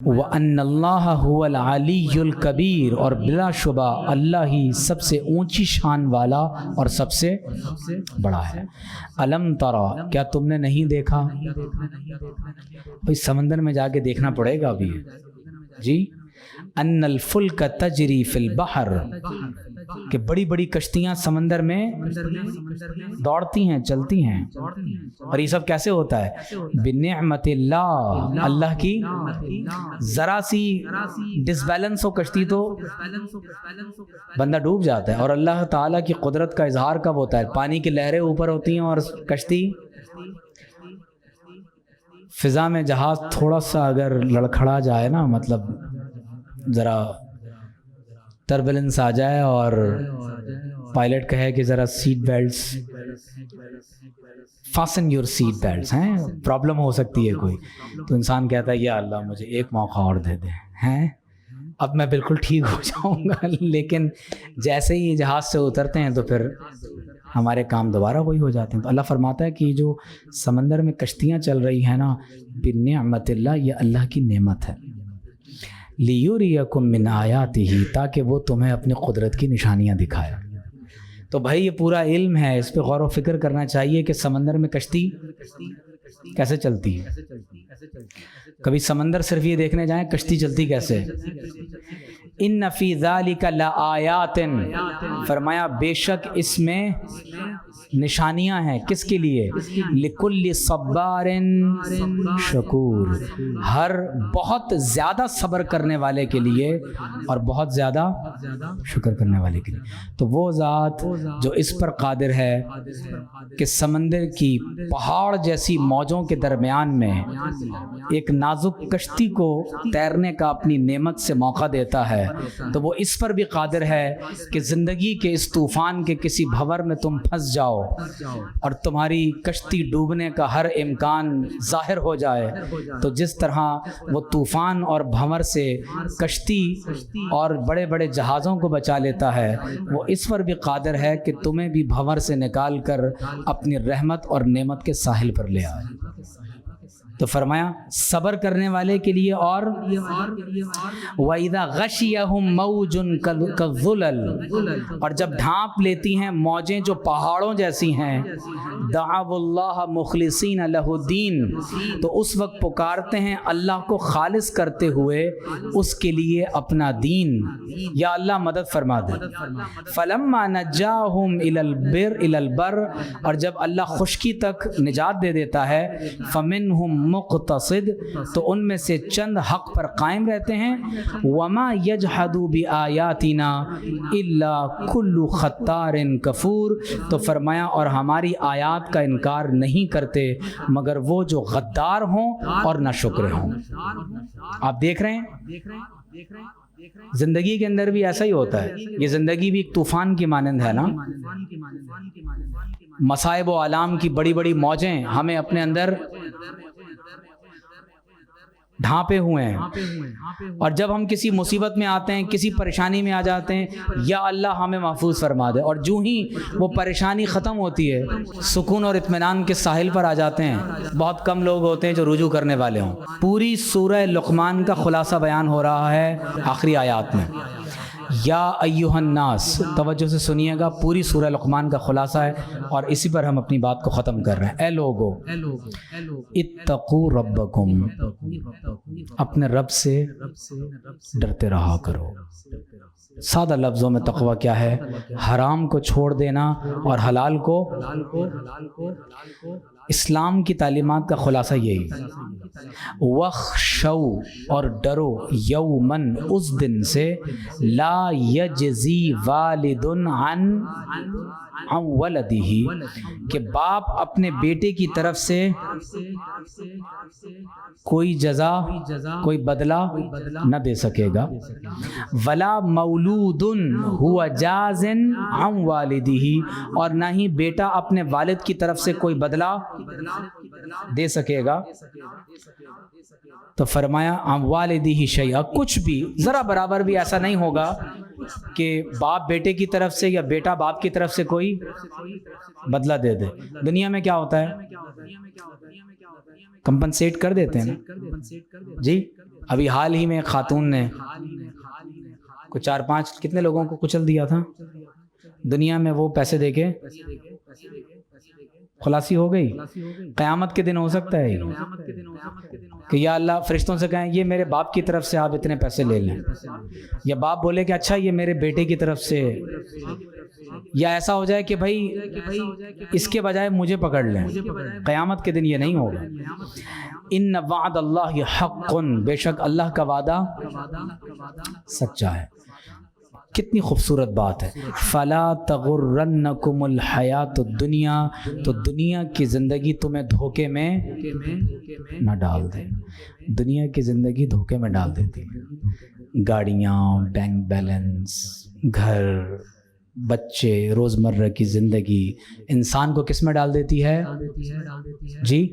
وَأَنَّ اللَّهَ هُوَ الْعَلِيُّ الْكَبِيرُ، اور بلا شبہ اللہ ہی سب سے اونچی شان والا اور سب سے بڑا ہے۔ الم ترا، کیا تم نے نہیں دیکھا؟ بھئی سمندر میں جا کے دیکھنا پڑے گا ابھی جی۔ ان الفلک تجری فی البحر، کہ بڑی بڑی کشتیاں سمندر میں دوڑتی ہیں، چلتی ہیں، اور یہ سب کیسے ہوتا ہے؟ بنعمت اللہ، اللہ کی ذرا سی ڈس بیلنس ہو کشتی تو بندہ ڈوب جاتا ہے۔ اور اللہ تعالیٰ کی قدرت کا اظہار کب ہوتا ہے؟ پانی کی لہریں اوپر ہوتی ہیں اور کشتی فضا میں، جہاز تھوڑا سا اگر لڑکھڑا جائے نا، مطلب ذرا ٹربولنس آ جائے اور پائلٹ کہے کہ ذرا seat belts fasten your seat belts, ہیں پرابلم ہو سکتی ہے کوئی، تو انسان کہتا ہے یا اللہ مجھے ایک موقع اور دے دے، ہیں اب میں بالکل ٹھیک ہو جاؤں گا۔ لیکن جیسے ہی جہاز سے اترتے ہیں تو پھر ہمارے کام دوبارہ وہی ہو جاتے ہیں۔ تو اللہ فرماتا ہے کہ جو سمندر میں کشتیاں چل رہی ہیں نا، بنعمت اللہ، یہ اللہ کی نعمت ہے۔ لیُریکم من آیاتہ، تاکہ وہ تمہیں اپنی قدرت کی نشانیاں دکھائے۔ تو بھائی یہ پورا علم ہے، اس پہ غور و فکر کرنا چاہیے کہ سمندر میں کشتی کیسے چلتی ہے۔ کبھی سمندر صرف یہ دیکھنے جائیں کشتی چلتی کیسے۔ ان فی ذلک لآیات، فرمایا بے شک اس میں نشانیاں ہیں، کس کے لیے؟ لکل صبار شکور، ہر بہت زیادہ صبر کرنے والے کے لیے اور بہت زیادہ شکر کرنے والے کے لیے۔ تو وہ ذات جو اس پر قادر ہے کہ سمندر کی پہاڑ جیسی موجوں کے درمیان میں ایک نازک کشتی کو تیرنے کا اپنی نعمت سے موقع دیتا ہے، تو وہ اس پر بھی قادر ہے کہ زندگی کے اس طوفان کے کسی بھنور میں تم پھنس جاؤ اور تمہاری کشتی ڈوبنے کا ہر امکان ظاہر ہو جائے، تو جس طرح وہ طوفان اور بھنور سے کشتی اور بڑے بڑے جہازوں کو بچا لیتا ہے، وہ اس پر بھی قادر ہے کہ تمہیں بھی بھنور سے نکال کر اپنی رحمت اور نعمت کے ساحل پر لے آئے۔ تو فرمایا صبر کرنے والے کے لیے، اور وَإِذَا غَشِيَهُم مَّوْجٌ كَالظُّلَلِ، اور جب ڈھانپ لیتی ہیں موجیں جو پہاڑوں جیسی ہیں، دعوا اللہ مخلصین لہ الدین، تو اس وقت پکارتے ہیں اللہ کو خالص کرتے ہوئے اس کے لیے اپنا دین، یا اللہ مدد فرما دے۔ فلما نجاہم الی البر، اور جب اللہ خشکی تک نجات دے دیتا ہے، فمنہم مقتصد، تو ان میں سے چند حق پر قائم رہتے ہیں، وما یجحد بآیاتنا الا کل خطار کفور، تو فرمایا اور ہماری آیات کا انکار نہیں کرتے مگر وہ جو غدار ہوں اور ناشکر ہوں۔ آپ دیکھ رہے ہیں زندگی کے اندر بھی ایسا ہی ہوتا ہے، یہ زندگی بھی ایک طوفان کی مانند ہے نا، مصائب و آلام کی بڑی بڑی موجیں ہمیں اپنے اندر ڈھانپے ہوئے ہیں، اور جب ہم کسی مصیبت میں آتے ہیں، کسی پریشانی میں آ جاتے ہیں، یا اللہ ہمیں محفوظ فرما دے، اور جو ہی وہ پریشانی ختم ہوتی ہے سکون اور اطمینان کے ساحل پر آ جاتے ہیں۔ بہت کم لوگ ہوتے ہیں جو رجوع کرنے والے ہوں۔ پوری سورہ لقمان کا خلاصہ بیان ہو رہا ہے آخری آیات میں۔ یا ایھا الناس، توجہ سے سنیے گا، پوری سورہ لقمان کا خلاصہ ہے اور اسی پر ہم اپنی بات کو ختم کر رہے ہیں۔ اے لوگو، اتقوا ربکم، اپنے رب سے ڈرتے رہا کرو۔ سادہ لفظوں میں تقوی کیا ہے؟ حرام کو چھوڑ دینا اور حلال کو، اسلام کی تعلیمات کا خلاصہ یہی۔ وَخْشَوْا، اور ڈرو، یومن، اس دن سے، لا یجزی والد عن ولدہ، کہ باپ اپنے بیٹے کی طرف سے کوئی جزا، کوئی بدلہ نہ دے سکے گا، ولا مولود ہوا جاز عن والدہ، اور نہ ہی بیٹا اپنے والد کی طرف سے کوئی بدلہ دے سکے گا۔ تو فرمایا عن والدہ شیئا، کچھ بھی ذرا برابر بھی ایسا نہیں ہوگا کہ باپ بیٹے کی طرف سے یا بیٹا باپ کی طرف سے کوئی بدلہ دے دے۔ دنیا میں کیا ہوتا ہے؟ کمپنسیٹ کر دیتے ہیں نا جی، ابھی حال ہی میں ایک خاتون نے کو 4-5 کتنے لوگوں کو کچل دیا تھا دنیا میں، وہ پیسے دے کے خلاصی ہو گئی. قیامت کے دن ہو سکتا ہے کہ یا اللہ فرشتوں سے کہیں یہ میرے باپ کی طرف سے آپ اتنے پیسے لے لیں، یا باپ بولے کہ اچھا یہ میرے بیٹے کی طرف سے، یا ایسا ہو جائے کہ بھائی اس کے بجائے مجھے پکڑ لیں. قیامت کے دن یہ نہیں ہوگا. ان وعد اللہ حق، بے شک اللہ کا وعدہ سچا ہے. کتنی خوبصورت بات ہے. فلا تغرنکم الحیات الدنیا، تو دنیا کی زندگی تمہیں دھوکے میں نہ ڈال دے. دنیا کی زندگی دھوکے میں ڈال دیتی ہے. گاڑیاں، بینک بیلنس، گھر، بچے، روزمرہ کی زندگی انسان کو کس میں ڈال دیتی ہے؟ جی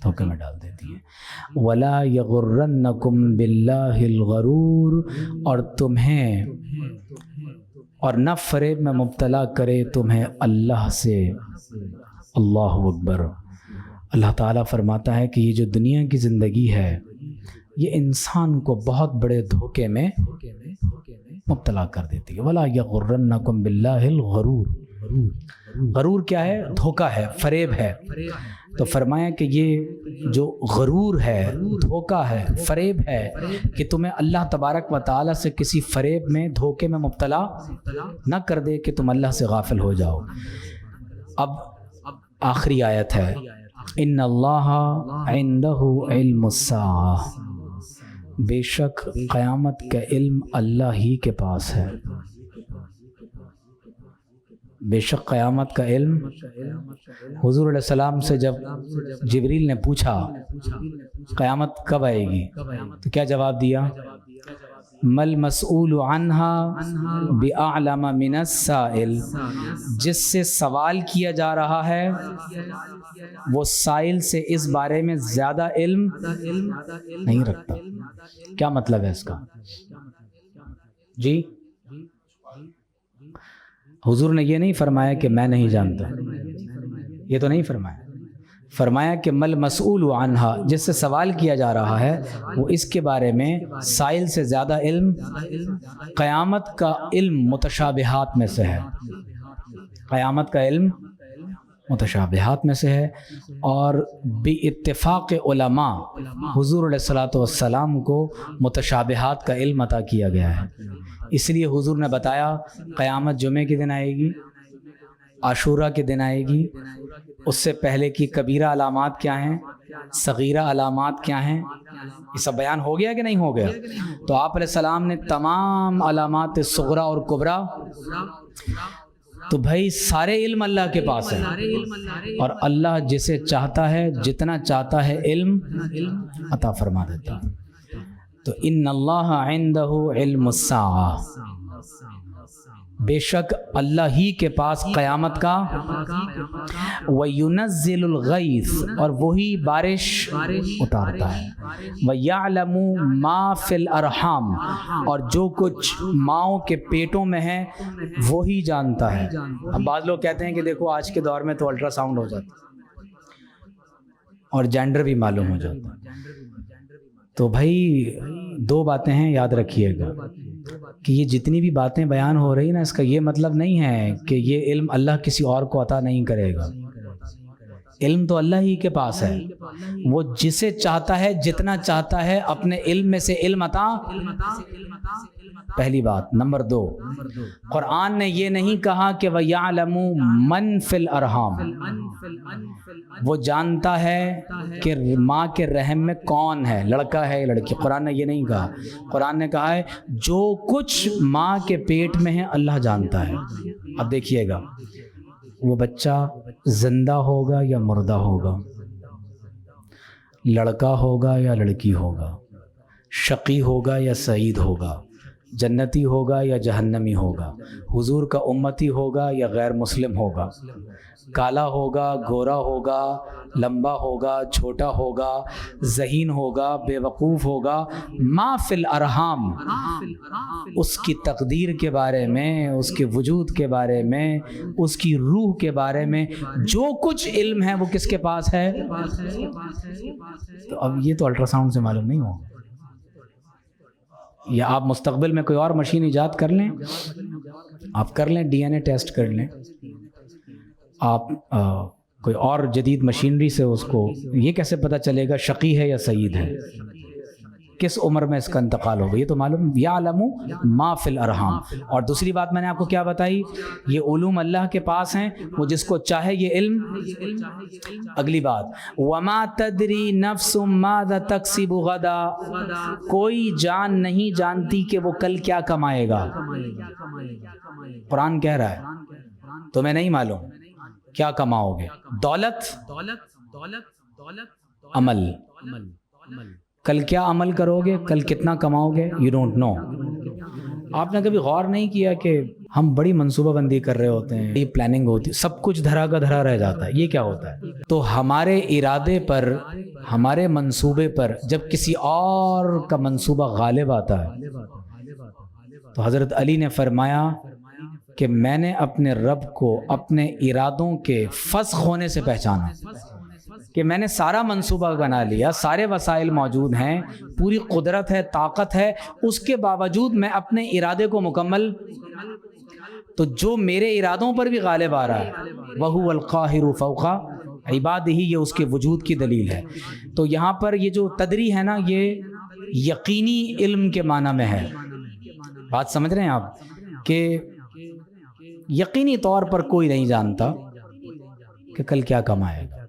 دھوکے میں ڈال دیتی ہے. ولا یغرنکم باللہ الغرور، اور تمہیں اور نہ فریب میں مبتلا کرے تمہیں اللہ سے. اللہ اکبر. اللہ تعالیٰ فرماتا ہے کہ یہ جو دنیا کی زندگی ہے یہ انسان کو بہت بڑے دھوکے میں مبتلا کر دیتی ہے. ولا یغرنکم باللہ الغرور. غرور کیا ہے؟ دھوکا ہے، فریب ہے. تو فرمایا کہ یہ جو غرور ہے، دھوکا ہے، فریب ہے، کہ تمہیں اللہ تبارک و تعالیٰ سے کسی فریب میں، دھوکے میں مبتلا نہ کر دے کہ تم اللہ سے غافل ہو جاؤ. اب آخری آیت ہے، ان اللہ عندہ علم الساعہ، بے شک قیامت کا علم اللہ ہی کے پاس ہے. بے شک قیامت کا علم. حضور علیہ السلام سے جب جبریل نے پوچھا قیامت کب آئے گی تو کیا جواب دیا؟ مل مسئول عنہا بأعلم من السائل، جس سے سوال کیا جا رہا ہے وہ سائل سے اس بارے میں زیادہ علم نہیں رکھتا. کیا مطلب ہے اس کا؟ جی حضور نے یہ نہیں فرمایا کہ میں نہیں جانتا، یہ تو نہیں فرمایا. فرمایا کہ مل مسئول عنہا، جس سے سوال کیا جا رہا ہے وہ اس کے بارے میں سائل سے زیادہ علم. قیامت کا علم متشابہات میں سے ہے. قیامت کا علم متشابہات میں سے ہے، اور باتفاق علماء حضور علیہ الصلاۃ والسلام کو متشابہات کا علم عطا کیا گیا ہے. اس لیے حضور نے بتایا قیامت جمعے کے دن آئے گی، عاشورہ کے دن آئے گی. اس سے پہلے کی کبیرہ علامات کیا ہیں، صغیرہ علامات کیا ہیں، یہ سب بیان ہو گیا کہ نہیں ہو گیا؟ تو آپ علیہ السلام نے تمام علامات صغرا اور کبرا، تو بھائی سارے علم اللہ کے پاس ہے، اور اللہ جسے چاہتا ہے جتنا چاہتا ہے علم عطا فرما دیتا ہے. تو ان اللہ عندہ علم الساعہ، بے شک اللہ ہی کے پاس قیامت کا، وَيُنَزِّلُ الْغَيْثَ، اور وہی بارش اتارتا ہے، وَيَعْلَمُ مَا فِي الْأَرْحَامِ، اور جو کچھ ماؤں کے پیٹوں میں ہے وہی جانتا ہے. اب بعض لوگ کہتے ہیں کہ دیکھو آج کے دور میں تو الٹرا ساؤنڈ ہو جاتا اور جینڈر بھی معلوم ہو جاتا. تو بھائی دو باتیں ہیں، یاد رکھیے گا کہ یہ جتنی بھی باتیں بیان ہو رہی نا، اس کا یہ مطلب نہیں ہے کہ یہ علم اللہ کسی اور کو عطا نہیں کرے گا. علم تو اللہ ہی کے پاس ہے، وہ جسے چاہتا ہے جتنا چاہتا ہے اپنے علم میں سے علم عطا. پہلی بات. نمبر 2، قرآن نے یہ نہیں کہا کہ وَيَعْلَمُ مَنْ فِي الْأَرْحَامِ، وہ جانتا ہے کہ ماں کے رحم میں کون ہے، لڑکا ہے یا لڑکی. قرآن نے یہ نہیں کہا. قرآن نے کہا ہے جو کچھ ماں کے پیٹ میں ہے اللہ جانتا ہے. اب دیکھیے گا وہ بچہ زندہ ہوگا یا مردہ ہوگا، لڑکا ہوگا یا لڑکی ہوگا، شقی ہوگا یا سعید ہوگا، جنتی ہوگا یا جہنمی ہوگا، حضور کا امتی ہوگا یا غیر مسلم ہوگا، کالا ہوگا، گورا ہوگا، لمبا ہوگا، چھوٹا ہوگا، ذہین ہوگا، بے وقوف ہوگا. ما فی الارحام، اس کی تقدیر کے بارے میں، اس کے وجود کے بارے میں، اس کی روح کے بارے میں جو کچھ علم ہے وہ کس کے پاس ہے؟ تو اب یہ تو الٹرا ساؤنڈ سے معلوم نہیں ہوگا. یا آپ مستقبل میں کوئی اور مشین ایجاد کر لیں، آپ کر لیں، ڈی این اے ٹیسٹ کر لیں، آپ کوئی اور جدید مشینری سے اس کو یہ کیسے پتہ چلے گا شقی ہے یا سعید ہے، کس عمر میں اس کا انتقال ہوگا، یہ تو معلوم، یعلم ما فی الارحام۔ اور دوسری بات میں نے آپ کو کیا بتائی، یہ علوم اللہ کے پاس ہیں، وہ جس کو چاہے یہ علم۔ اگلی بات، وما تدری نفس ماذا تکسب غدا، کوئی جان نہیں جانتی کہ وہ کل کیا کمائے گا۔ قرآن کہہ رہا ہے تمہیں نہیں معلوم کیا کماؤ گے، دولت، عمل، کل کیا عمل کرو گے، کل کتنا کماؤ گے، یو ڈونٹ نو۔ آپ نے کبھی غور نہیں کیا کہ ہم بڑی منصوبہ بندی کر رہے ہوتے ہیں، یہ پلاننگ ہوتی ہے، سب کچھ دھرا کا دھرا رہ جاتا ہے، یہ کیا ہوتا ہے؟ تو ہمارے ارادے پر، ہمارے منصوبے پر جب کسی اور کا منصوبہ غالب آتا ہے، تو حضرت علی نے فرمایا کہ میں نے اپنے رب کو اپنے ارادوں کے فسخ ہونے سے پہچانا، کہ میں نے سارا منصوبہ بنا لیا، سارے وسائل موجود ہیں، پوری قدرت ہے، طاقت ہے، اس کے باوجود میں اپنے ارادے کو مکمل، تو جو میرے ارادوں پر بھی غالب آ رہا ہے وَهُوَ الْقَاهِرُ فَوْقَ عِبَادِهِ، یہ اس کے وجود کی دلیل ہے۔ تو یہاں پر یہ جو تدری ہے نا، یہ یقینی علم کے معنی میں ہے، بات سمجھ رہے ہیں آپ، کہ یقینی طور پر کوئی نہیں جانتا کہ کل کیا کمائے گا۔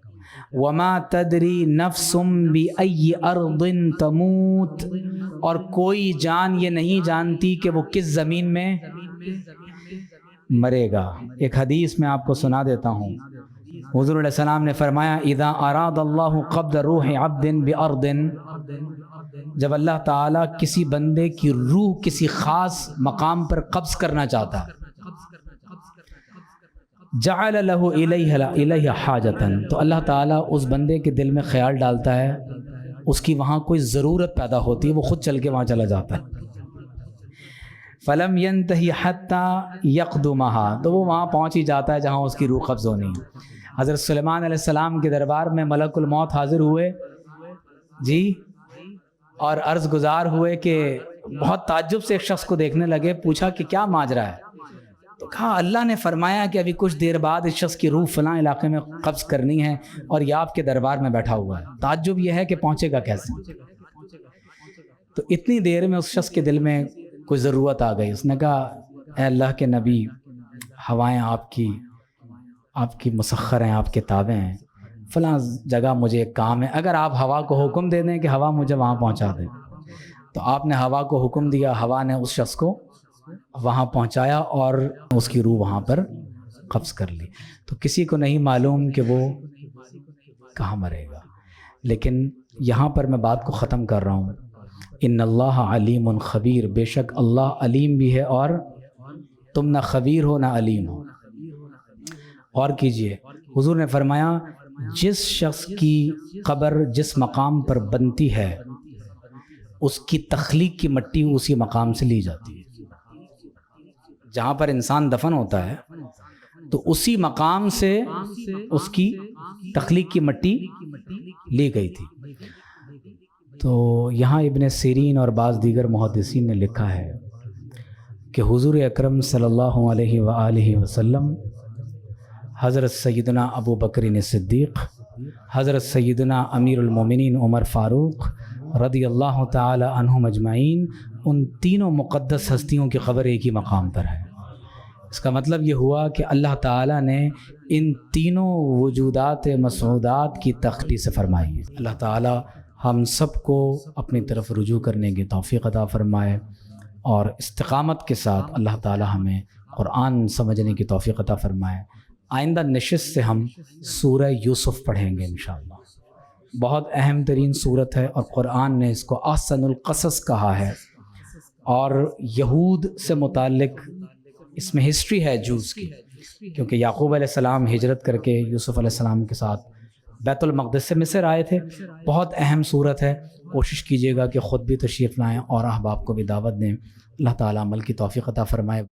وما تدری نفس بأی ارض تموت، اور کوئی جان یہ نہیں جانتی کہ وہ کس زمین میں مرے گا۔ ایک حدیث میں آپ کو سنا دیتا ہوں، حضور علیہ السلام نے فرمایا اذا اراد اللہ قبض روح عبد بارض، جب اللہ تعالیٰ کسی بندے کی روح کسی خاص مقام پر قبض کرنا چاہتا ہے، جعل له الیہ حاجتاً، تو اللہ تعالیٰ اس بندے کے دل میں خیال ڈالتا ہے، اس کی وہاں کوئی ضرورت پیدا ہوتی ہے، وہ خود چل کے وہاں چلا جاتا ہے۔ فلم ینتہی حتی یقدمہا، تو وہ وہاں پہنچ ہی جاتا ہے جہاں اس کی روح قبض ہونی ہے۔ حضرت سلیمان علیہ السلام کے دربار میں ملک الموت حاضر ہوئے جی، اور عرض گزار ہوئے کہ بہت تعجب سے ایک شخص کو دیکھنے لگے، پوچھا کہ کیا ماجرا ہے؟ تو کہا اللہ نے فرمایا کہ ابھی کچھ دیر بعد اس شخص کی روح فلاں علاقے میں قبض کرنی ہے، اور یہ آپ کے دربار میں بیٹھا ہوا ہے، تعجب یہ ہے کہ پہنچے گا کیسے؟ تو اتنی دیر میں اس شخص کے دل میں کوئی ضرورت آ گئی، اس نے کہا اے اللہ کے نبی، ہوائیں آپ کی مسخر ہیں، آپ کے تابع ہیں، فلاں جگہ مجھے ایک کام ہے، اگر آپ ہوا کو حکم دے دیں کہ ہوا مجھے وہاں پہنچا دے۔ تو آپ نے ہوا کو حکم دیا، ہوا نے اس شخص کو وہاں پہنچایا اور اس کی روح وہاں پر قبض کر لی۔ تو کسی کو نہیں معلوم کہ وہ کہاں مرے گا، لیکن یہاں پر میں بات کو ختم کر رہا ہوں، ان اللہ علیم خبیر، بے شک اللہ علیم بھی ہے، اور تم نہ خبیر ہو نہ علیم ہو۔ اور کیجئے، حضور نے فرمایا جس شخص کی قبر جس مقام پر بنتی ہے، اس کی تخلیق کی مٹی اسی مقام سے لی جاتی ہے، جہاں پر انسان دفن ہوتا ہے تو اسی مقام سے اس کی تخلیق کی مٹی لی گئی تھی۔ تو یہاں ابن سیرین اور بعض دیگر محدثین نے لکھا ہے کہ حضور اکرم صلی اللہ علیہ وآلہ وسلم، حضرت سیدنا ابو بکر صدیق، حضرت سیدنا امیر المومنین عمر فاروق رضی اللہ تعالی عنہم اجمعین، ان تینوں مقدس ہستیوں کی قبر ایک ہی مقام پر ہے۔ اس کا مطلب یہ ہوا کہ اللہ تعالیٰ نے ان تینوں وجودات مسعودات کی تخلیص فرمائی ہے۔ اللہ تعالیٰ ہم سب کو اپنی طرف رجوع کرنے کی توفیق عطا فرمائے، اور استقامت کے ساتھ اللہ تعالیٰ ہمیں قرآن سمجھنے کی توفیق عطا فرمائے۔ آئندہ نشست سے ہم سورہ یوسف پڑھیں گے انشاءاللہ، بہت اہم ترین صورت ہے، اور قرآن نے اس کو احسن القصص کہا ہے، اور یہود سے متعلق اس میں ہسٹری ہے جوز کی، کیونکہ یعقوب علیہ السلام ہجرت کر کے یوسف علیہ السلام کے ساتھ بیت المقدس سے مصر آئے تھے۔ بہت اہم صورت ہے، کوشش کیجیے گا کہ خود بھی تشریف لائیں اور احباب کو بھی دعوت دیں۔ اللہ تعالیٰ عمل کی توفیق عطا فرمائے۔